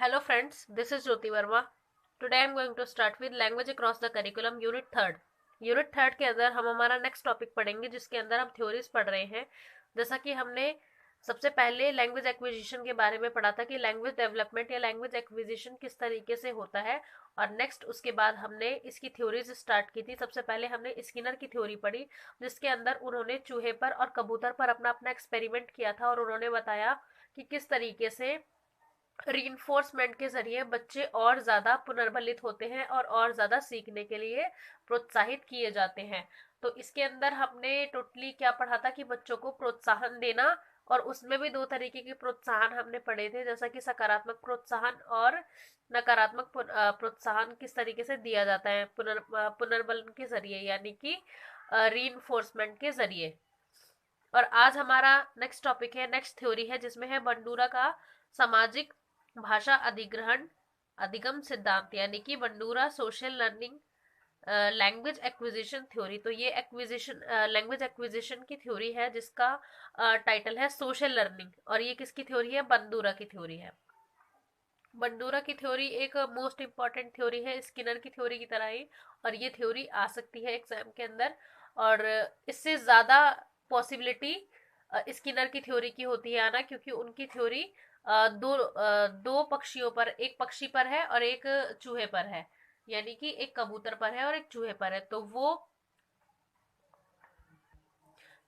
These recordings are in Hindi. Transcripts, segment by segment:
Hello friends, this is Jyoti Verma. Today I am going to start with language across the curriculum unit third. Unit third के अंदर हम हमारा नेक्स्ट टॉपिक पढ़ेंगे जिसके अंदर हम थ्योरीज पढ़ रहे हैं। जैसा कि हमने सबसे पहले लैंग्वेज एक्विजिशन के बारे में पढ़ा था कि लैंग्वेज डेवलपमेंट या लैंग्वेज एक्विजिशन किस तरीके से होता है, और नेक्स्ट उसके बाद हमने इसकी थ्योरीज स्टार्ट की थी। सबसे पहले हमने स्किनर की थ्योरी पढ़ी जिसके अंदर उन्होंने चूहे पर और कबूतर पर अपना अपना एक्सपेरिमेंट किया था और उन्होंने बताया कि किस तरीके से रीइंफोर्समेंट के जरिए बच्चे और ज्यादा पुनर्बलित होते हैं और ज्यादा सीखने के लिए प्रोत्साहित किए जाते हैं। तो इसके अंदर हमने टोटली क्या पढ़ा था कि बच्चों को प्रोत्साहन देना, और उसमें भी दो तरीके के प्रोत्साहन हमने पढ़े थे, जैसा कि सकारात्मक प्रोत्साहन और नकारात्मक प्रोत्साहन किस तरीके से दिया जाता है पुनर्बलन के जरिए, यानी कि रीइंफोर्समेंट के जरिए। और आज हमारा नेक्स्ट टॉपिक है, नेक्स्ट थ्योरी है, जिसमें है बंडूरा का सामाजिक भाषा अधिग्रहण अधिगम सिद्धांत, यानी कि Bandura social learning language acquisition theory. तो ये एक्विजिशन लैंग्वेज एक्विजिशन की थ्योरी है जिसका टाइटल है सोशल लर्निंग, और ये किसकी थ्योरी है? बंडूरा की थ्योरी है। बंडूरा की थ्योरी एक मोस्ट इंपॉर्टेंट थ्योरी है स्किनर की थ्योरी की तरह ही, और ये थ्योरी आ सकती है एग्जाम के अंदर। और इससे ज्यादा पॉसिबिलिटी स्किनर की थ्योरी की होती है आना, क्योंकि उनकी थ्योरी दो पक्षियों पर, एक पक्षी पर है और एक चूहे पर है, यानी कि एक कबूतर पर है और एक चूहे पर है। तो वो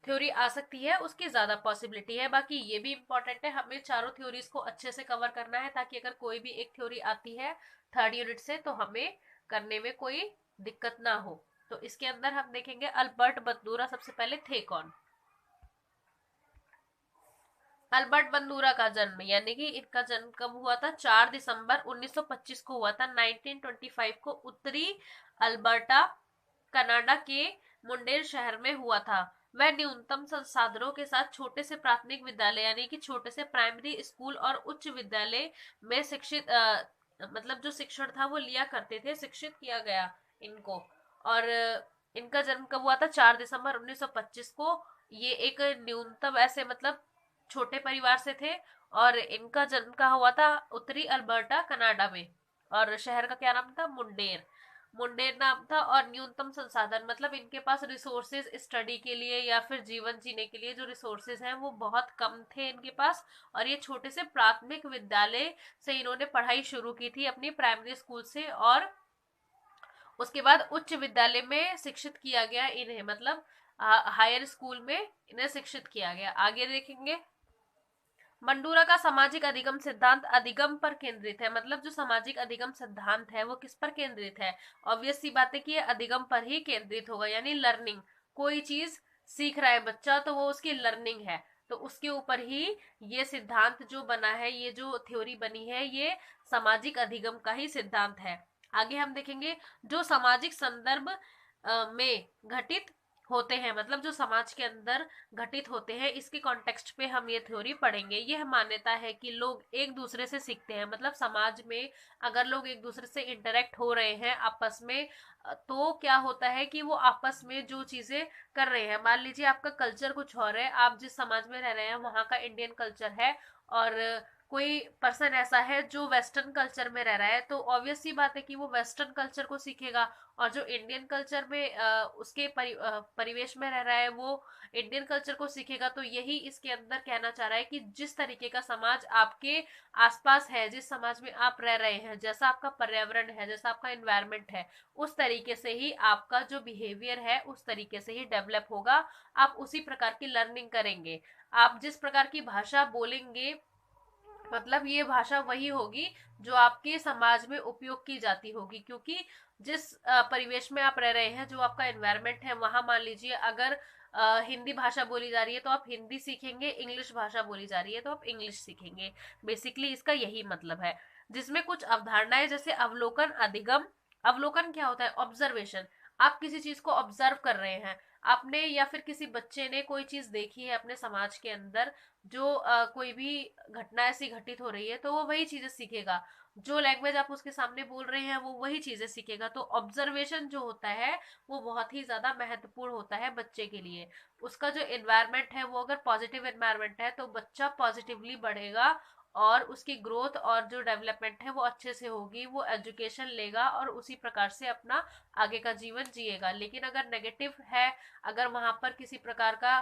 थ्योरी आ सकती है, उसकी ज्यादा पॉसिबिलिटी है। बाकी ये भी इंपॉर्टेंट है, हमें चारों थ्योरीज को अच्छे से कवर करना है ताकि अगर कोई भी एक थ्योरी आती है थर्ड यूनिट से तो हमें करने में कोई दिक्कत ना हो। तो इसके अंदर हम देखेंगे अल्बर्ट बंदूरा सबसे पहले थे कौन। अल्बर्ट बंदूरा का जन्म, यानी कि इनका जन्म कब हुआ था? 4 दिसंबर 1925 को हुआ था। 1925 को उत्तरी अल्बर्टा कनाडा के मुंडेर शहर में हुआ था। वह न्यूनतम संसाधनों के साथ छोटे से प्राथमिक विद्यालय यानी कि छोटे से प्राइमरी स्कूल और उच्च विद्यालय में शिक्षित मतलब जो शिक्षण था वो लिया करते थे, शिक्षित किया गया इनको। और इनका जन्म कब हुआ था? 4 दिसंबर 1925 को। ये एक न्यूनतम ऐसे मतलब छोटे परिवार से थे, और इनका जन्म कहाँ हुआ था? उत्तरी अल्बर्टा कनाडा में। और शहर का क्या नाम था? मुंडेर। मुंडेर नाम था। और न्यूनतम संसाधन मतलब इनके पास रिसोर्सेज स्टडी के लिए या फिर जीवन जीने के लिए जो रिसोर्सेज हैं वो बहुत कम थे इनके पास। और ये छोटे से प्राथमिक विद्यालय से इन्होंने पढ़ाई शुरू की थी अपनी प्राइमरी स्कूल से, और उसके बाद उच्च विद्यालय में शिक्षित किया गया इन्हें, मतलब हायर स्कूल में इन्हें शिक्षित किया गया। आगे देखेंगे बंडूरा का सामाजिक अधिगम सिद्धांत अधिगम पर केंद्रित है। मतलब जो सामाजिक अधिगम सिद्धांत है वो किस पर केंद्रित है? ऑब्वियस सी बात है कि ये अधिगम पर ही केंद्रित होगा, यानी लर्निंग। कोई चीज सीख रहा है बच्चा तो वो उसकी लर्निंग है, तो उसके ऊपर ही ये सिद्धांत जो बना है, ये जो थ्योरी बनी है, ये सामाजिक अधिगम का ही सिद्धांत है। आगे हम देखेंगे जो सामाजिक संदर्भ में घटित होते हैं, मतलब जो समाज के अंदर घटित होते हैं, इसके कॉन्टेक्स्ट पे हम ये थ्योरी पढ़ेंगे। यह मान्यता है कि लोग एक दूसरे से सीखते हैं, मतलब समाज में अगर लोग एक दूसरे से इंटरेक्ट हो रहे हैं आपस में, तो क्या होता है कि वो आपस में जो चीजें कर रहे हैं, मान लीजिए आपका कल्चर कुछ और है, आप जिस समाज में रह रहे हैं वहां का इंडियन कल्चर है, और कोई पर्सन ऐसा है जो वेस्टर्न कल्चर में रह रहा है, तो ऑब्वियस सी बात है कि वो वेस्टर्न कल्चर को सीखेगा। और जो इंडियन कल्चर में उसके परिवेश में रह रहा है वो इंडियन कल्चर को सीखेगा। तो यही इसके अंदर कहना चाह रहा है कि जिस तरीके का समाज आपके आसपास है, जिस समाज में आप रह रहे हैं, जैसा आपका पर्यावरण है, जैसा आपका एनवायरनमेंट है, उस तरीके से ही आपका जो बिहेवियर है उस तरीके से ही डेवलप होगा। आप उसी प्रकार की लर्निंग करेंगे। आप जिस प्रकार की भाषा बोलेंगे, मतलब ये भाषा वही होगी जो आपके समाज में उपयोग की जाती होगी, क्योंकि जिस परिवेश में आप रह रहे हैं, जो आपका एनवायरनमेंट है, वहां मान लीजिए अगर हिंदी भाषा बोली जा रही है तो आप हिंदी सीखेंगे, इंग्लिश भाषा बोली जा रही है तो आप इंग्लिश सीखेंगे। बेसिकली इसका यही मतलब है। जिसमें कुछ अवधारणाएं जैसे अवलोकन अधिगम। अवलोकन क्या होता है? ऑब्जर्वेशन। आप किसी चीज को ऑब्जर्व कर रहे हैं, आपने या फिर किसी बच्चे ने कोई चीज देखी है अपने समाज के अंदर, जो कोई भी घटना ऐसी घटित हो रही है तो वो वही चीजें सीखेगा। जो लैंग्वेज आप उसके सामने बोल रहे हैं वो वही चीजें सीखेगा। तो ऑब्जर्वेशन जो होता है वो बहुत ही ज्यादा महत्वपूर्ण होता है बच्चे के लिए। उसका जो एनवायरनमेंट है वो अगर पॉजिटिव एनवायरनमेंट है तो बच्चा पॉजिटिवली बढ़ेगा और उसकी ग्रोथ और जो डेवलपमेंट है वो अच्छे से होगी, वो एजुकेशन लेगा और उसी प्रकार से अपना आगे का जीवन जिएगा। लेकिन अगर नेगेटिव है, अगर वहां पर किसी प्रकार का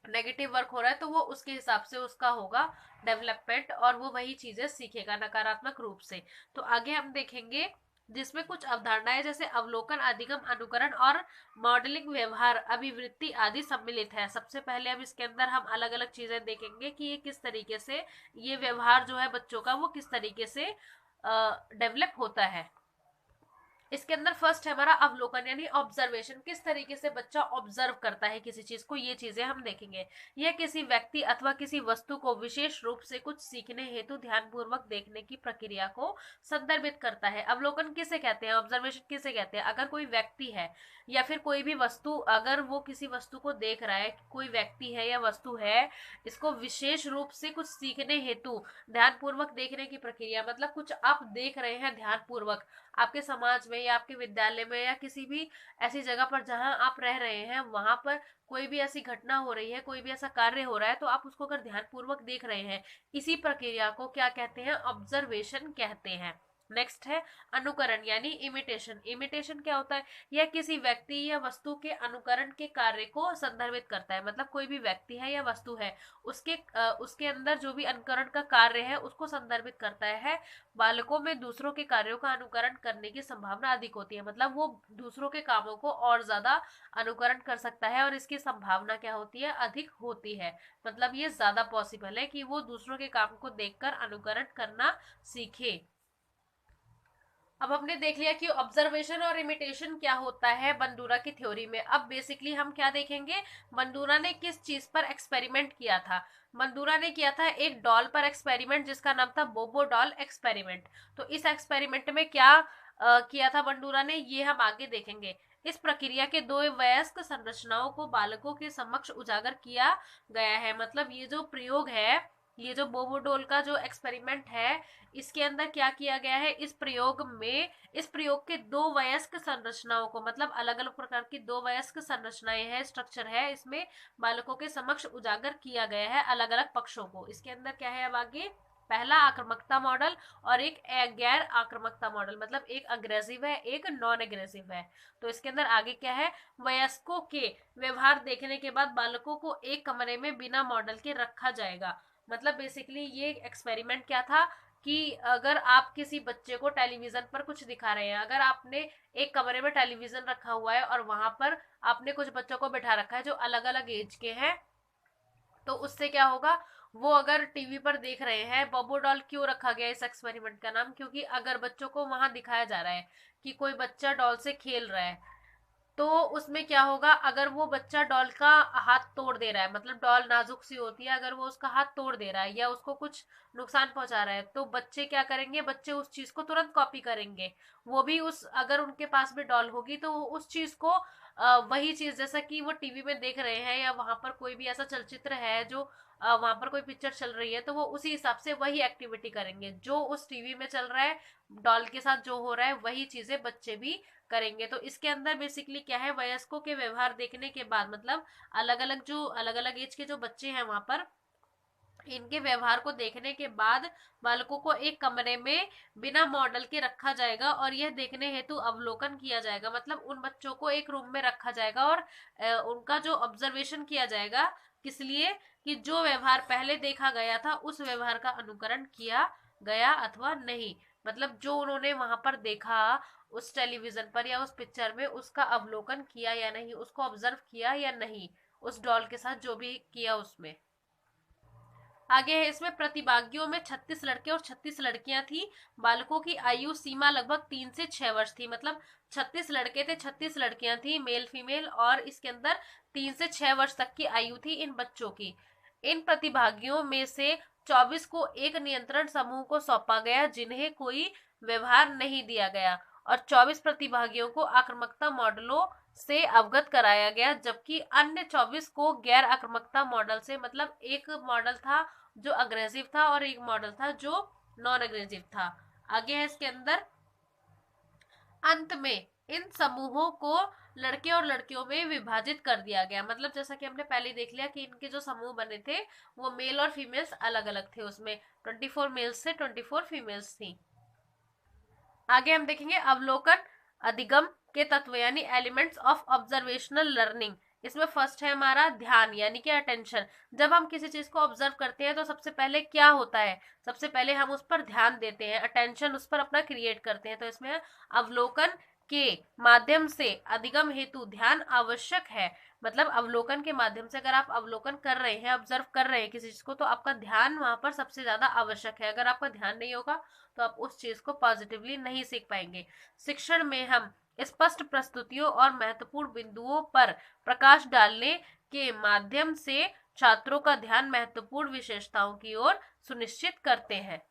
नेगेटिव वर्क हो रहा है, तो वो उसके हिसाब से उसका होगा डेवलपमेंट और वो वही चीजें सीखेगा नकारात्मक रूप से। तो आगे हम देखेंगे जिसमें कुछ अवधारणाएं जैसे अवलोकन, अधिगम, अनुकरण और मॉडलिंग, व्यवहार, अभिवृत्ति आदि सम्मिलित है। सबसे पहले अब इसके अंदर हम अलग अलग चीजें देखेंगे कि ये किस तरीके से, ये व्यवहार जो है बच्चों का वो किस तरीके से डेवलप होता है। इसके अंदर फर्स्ट है हमारा अवलोकन यानी ऑब्जर्वेशन, किस तरीके से बच्चा ऑब्जर्व करता है किसी चीज को, ये चीजें हम देखेंगे। यह किसी व्यक्ति अथवा किसी वस्तु को विशेष रूप से कुछ सीखने हेतु ध्यानपूर्वक देखने की प्रक्रिया को संदर्भित करता है। अवलोकन किसे कहते हैं, ऑब्जर्वेशन किसे कहते हैं? अगर कोई व्यक्ति है या फिर कोई भी वस्तु, अगर वो किसी वस्तु को देख रहा है, कोई व्यक्ति है या वस्तु है, इसको विशेष रूप से कुछ सीखने हेतु ध्यानपूर्वक देखने की प्रक्रिया, मतलब कुछ आप देख रहे हैं ध्यानपूर्वक, आपके समाज में या आपके विद्यालय में या किसी भी ऐसी जगह पर जहां आप रह रहे हैं, वहां पर कोई भी ऐसी घटना हो रही है, कोई भी ऐसा कार्य हो रहा है, तो आप उसको अगर ध्यानपूर्वक देख रहे हैं, इसी प्रक्रिया को क्या कहते हैं? ऑब्जर्वेशन कहते हैं। नेक्स्ट है अनुकरण यानी इमिटेशन। इमिटेशन क्या होता है? यह किसी व्यक्ति या वस्तु के अनुकरण के कार्य को संदर्भित करता है। मतलब कोई भी व्यक्ति है या वस्तु है, उसके अंदर जो भी अनुकरण का कार्य है उसको संदर्भित करता है। बालकों में दूसरों के कार्यों का अनुकरण करने की संभावना अधिक होती है, मतलब वो दूसरों के कामों को और ज्यादा अनुकरण कर सकता है और इसकी संभावना क्या होती है? अधिक होती है। मतलब ये ज्यादा पॉसिबल है कि वो दूसरों के काम को देखकर अनुकरण करना सीखे। अब हमने देख लिया कि ऑब्जर्वेशन और इमिटेशन क्या होता है बंडूरा की थ्योरी में। अब बेसिकली हम क्या देखेंगे, बंडूरा ने किस चीज पर एक्सपेरिमेंट किया था। बंडूरा ने किया था एक डॉल पर एक्सपेरिमेंट जिसका नाम था बोबो डॉल एक्सपेरिमेंट। तो इस एक्सपेरिमेंट में क्या किया था बंडूरा ने, ये हम आगे देखेंगे। इस प्रक्रिया के दो वयस्क संरचनाओं को बालकों के समक्ष उजागर किया गया है। मतलब ये जो प्रयोग है, ये जो बोबोडोल का जो एक्सपेरिमेंट है, इसके अंदर क्या किया गया है, इस प्रयोग के दो वयस्क संरचनाओं को, मतलब अलग अलग प्रकार की दो वयस्क संरचनाएं हैं, स्ट्रक्चर है, इसमें बालकों के समक्ष उजागर किया गया है अलग अलग पक्षों को। इसके अंदर क्या है अब आगे, पहला आक्रामकता मॉडल और एक गैर आक्रामकता मॉडल, मतलब एक अग्रेसिव है एक नॉन एग्रेसिव है। तो इसके अंदर आगे क्या है, वयस्कों के व्यवहार देखने के बाद बालकों को एक कमरे में बिना मॉडल के रखा जाएगा। मतलब बेसिकली ये एक्सपेरिमेंट क्या था कि अगर आप किसी बच्चे को टेलीविजन पर कुछ दिखा रहे हैं, अगर आपने एक कमरे में टेलीविजन रखा हुआ है और वहां पर आपने कुछ बच्चों को बिठा रखा है जो अलग अलग एज के हैं, तो उससे क्या होगा, वो अगर टीवी पर देख रहे हैं, बॉबो डॉल क्यों रखा गया इस एक्सपेरिमेंट का नाम, क्योंकि अगर बच्चों को वहां दिखाया जा रहा है कि कोई बच्चा डॉल से खेल रहा है, तो उसमें क्या होगा, अगर वो बच्चा डॉल का हाथ तोड़ दे रहा है, मतलब डॉल नाजुक सी होती है, अगर वो उसका हाथ तोड़ दे रहा है या उसको कुछ नुकसान पहुंचा रहा है, तो बच्चे क्या करेंगे, बच्चे उस चीज को तुरंत कॉपी करेंगे। वो भी उस, अगर उनके पास भी डॉल होगी तो वो उस चीज को वही चीज जैसा कि वो टीवी में देख रहे हैं या वहां पर कोई भी ऐसा चलचित्र है जो वहां पर कोई पिक्चर चल रही है, तो वो उसी हिसाब से वही एक्टिविटी करेंगे जो उस टीवी में चल रहा है, डॉल के साथ जो हो रहा है वही चीजें बच्चे भी करेंगे। तो इसके अंदर बेसिकली क्या है, वयस्कों के व्यवहार देखने के बाद, मतलब अलग अलग एज के जो बच्चे हैं वहां पर, इनके व्यवहार को देखने के बाद बालकों को एक कमरे में बिना मॉडल के रखा जाएगा और यह देखने हेतु अवलोकन किया जाएगा। मतलब उन बच्चों को एक रूम में रखा जाएगा और उनका जो ऑब्जर्वेशन किया जाएगा, किस लिए, कि जो व्यवहार पहले देखा गया था उस व्यवहार का अनुकरण किया गया अथवा नहीं। मतलब जो उन्होंने वहां पर देखा उस टेलीविजन पर या उस पिक्चर में, उसका अवलोकन किया या नहीं, उसको ऑब्जर्व किया या नहीं, उस डॉल के साथ जो भी किया उसमें। आगे है इसमें प्रतिभागियों में 36 लड़के और 36 लड़कियां थी। बालकों की आयु सीमा लगभग 3 से 6 वर्ष थी। मतलब 36 लड़के थे, 36 लड़कियां थी, मेल फीमेल, और इसके अंदर 3 से 6 वर्ष तक की आयु थी इन बच्चों की। इन प्रतिभागियों में से 24 को एक नियंत्रण समूह को सौंपा गया जिन्हें कोई व्यवहार नहीं दिया गया, और 24 प्रतिभागियों को आक्रामकता मॉडलों से अवगत कराया गया, जबकि अन्य 24 को गैर आक्रामकता मॉडल से, मतलब एक मॉडल था जो अग्रेसिव था और एक मॉडल था जो नॉन अग्रेसिव था। आगे है इसके अंदर, अंत में इन समूहों को लड़के और लड़कियों में विभाजित कर दिया गया। मतलब जैसा कि हमने पहले देख लिया कि इनके जो समूह बने थे वो मेल और फीमेल्स अलग अलग थे, उसमें 24 मेल्स थे, 24 फीमेल्स थी। आगे हम देखेंगे अवलोकन अधिगम के तत्व यानी एलिमेंट्स ऑफ ऑब्जर्वेशनल लर्निंग। इसमें फर्स्ट है हमारा ध्यान यानी कि अटेंशन। जब हम किसी चीज को ऑब्जर्व करते हैं तो सबसे पहले क्या होता है, सबसे पहले हम उस पर ध्यान देते हैं, अटेंशन उस पर अपना क्रिएट करते हैं। तो इसमें अवलोकन के माध्यम से अधिगम हेतु ध्यान आवश्यक है। मतलब अवलोकन के माध्यम से अगर आप अवलोकन कर रहे हैं, ऑब्जर्व कर रहे हैं किसी चीज को, तो आपका ध्यान वहां पर सबसे ज्यादा आवश्यक है। अगर आपका ध्यान नहीं होगा तो आप उस चीज को पॉजिटिवली नहीं सीख पाएंगे। शिक्षण में हम स्पष्ट प्रस्तुतियों और महत्वपूर्ण बिंदुओं पर प्रकाश डालने के माध्यम से छात्रों का ध्यान महत्वपूर्ण विशेषताओं की ओर सुनिश्चित करते हैं।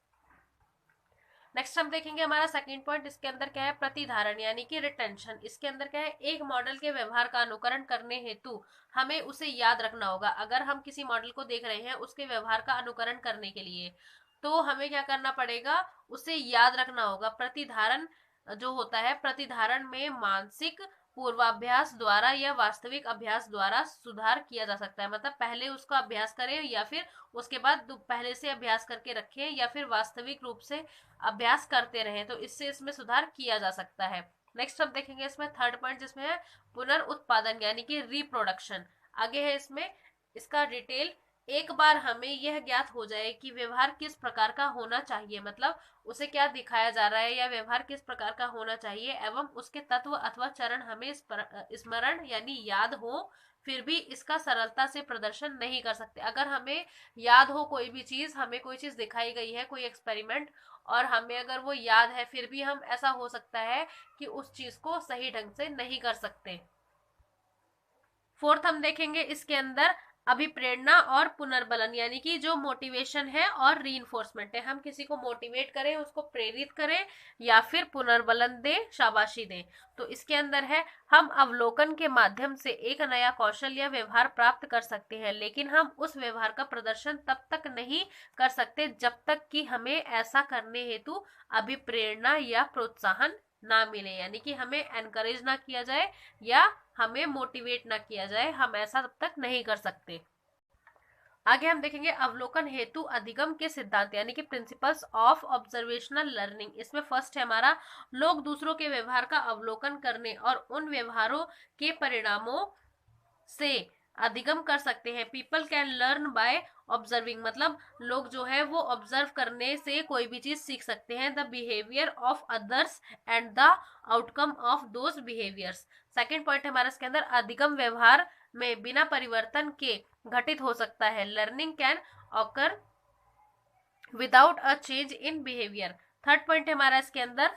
नेक्स्ट हम देखेंगे हमारा सेकंड पॉइंट। इसके अंदर क्या है, प्रतिधारण यानी कि रिटेंशन। इसके अंदर क्या है, एक मॉडल के व्यवहार का अनुकरण करने हेतु हमें उसे याद रखना होगा। अगर हम किसी मॉडल को देख रहे हैं उसके व्यवहार का अनुकरण करने के लिए, तो हमें क्या करना पड़ेगा, उसे याद रखना होगा। प्रतिधारण जो होता है, प्रतिधारण में मानसिक पूर्वाभ्यास द्वारा या वास्तविक अभ्यास द्वारा सुधार किया जा सकता है। मतलब पहले उसका अभ्यास करें या फिर उसके बाद पहले से अभ्यास करके रखें या फिर वास्तविक रूप से अभ्यास करते रहें, तो इससे इसमें सुधार किया जा सकता है। नेक्स्ट हम देखेंगे इसमें थर्ड पॉइंट जिसमें है पुनर्उत्पादन यानी कि रिप्रोडक्शन। आगे है इसमें इसका डिटेल। एक बार हमें यह ज्ञात हो जाए कि व्यवहार किस प्रकार का होना चाहिए, मतलब उसे क्या दिखाया जा रहा है या व्यवहार किस प्रकार का होना चाहिए, एवं उसके तत्व अथवा चरण हमें स्मरण यानी याद हो, फिर भी इसका सरलता से प्रदर्शन नहीं कर सकते। अगर हमें याद हो कोई भी चीज, हमें कोई चीज दिखाई गई है, कोई एक्सपेरिमेंट, और हमें अगर वो याद है, फिर भी हम ऐसा हो सकता है कि उस चीज को सही ढंग से नहीं कर सकते। फोर्थ हम देखेंगे इसके अंदर अभिप्रेरणा और पुनर्बलन यानी कि जो मोटिवेशन है और रीइंफोर्समेंट है। हम किसी को मोटिवेट करें, उसको प्रेरित करें या फिर पुनर्बलन दें, शाबाशी दें। तो इसके अंदर है हम अवलोकन के माध्यम से एक नया कौशल या व्यवहार प्राप्त कर सकते हैं, लेकिन हम उस व्यवहार का प्रदर्शन तब तक नहीं कर सकते जब तक कि हमें ऐसा करने हेतु अभिप्रेरणा या प्रोत्साहन ना मिले, यानी कि हमें एनकरेज ना किया जाए या हमें मोटिवेट ना किया जाए, हम ऐसा तब तक नहीं कर सकते। आगे हम देखेंगे अवलोकन हेतु अधिगम के सिद्धांत यानी कि प्रिंसिपल्स ऑफ ऑब्जर्वेशनल लर्निंग। इसमें फर्स्ट है हमारा लोग दूसरों के व्यवहार का अवलोकन करने और उन व्यवहारों के परिणामों से अधिगम कर सकते हैं। People can learn by observing, मतलब लोग जो है वो ऑब्जर्व करने से कोई भी चीज सीख सकते हैं। The behaviour of others and the outcome of those behaviours. Second point हमारा इसके अंदर अधिगम व्यवहार में बिना परिवर्तन के घटित हो सकता है। Learning can occur without a change in behaviour. Third point हमारा इसके अंदर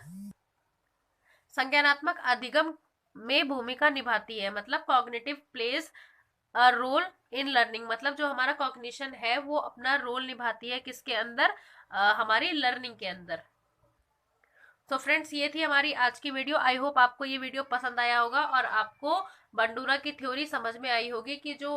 संज्ञानात्मक अधिगम में भूमिका निभाती है। मतलब cognitive plays a role in learning, मतलब जो हमारा कॉग्निशन है वो अपना रोल निभाती है किसके अंदर, हमारी लर्निंग के अंदर। तो फ्रेंड्स ये थी हमारी आज की वीडियो। आई होप आपको ये वीडियो पसंद आया होगा और आपको बंडूरा की थ्योरी समझ में आई होगी कि जो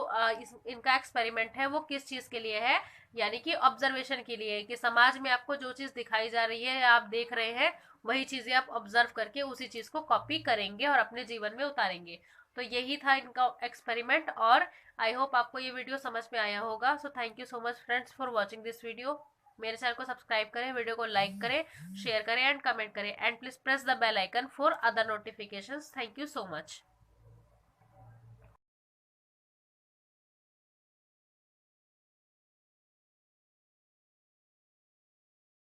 इनका एक्सपेरिमेंट है वो किस चीज के लिए है, यानी कि ऑब्जर्वेशन के लिए, कि समाज में आपको जो चीज दिखाई जा रही है या आप देख रहे हैं वही चीजें आप ऑब्जर्व करके उसी चीज को कॉपी करेंगे और अपने जीवन में उतारेंगे। तो यही था इनका एक्सपेरिमेंट और आई होप आपको ये वीडियो समझ में आया होगा। So thank you so much friends for watching this video. मेरे चैनल को सब्सक्राइब करें, वीडियो को लाइक करें, शेयर करें एंड कमेंट करें, and please press the bell icon for other notifications. Thank you so much.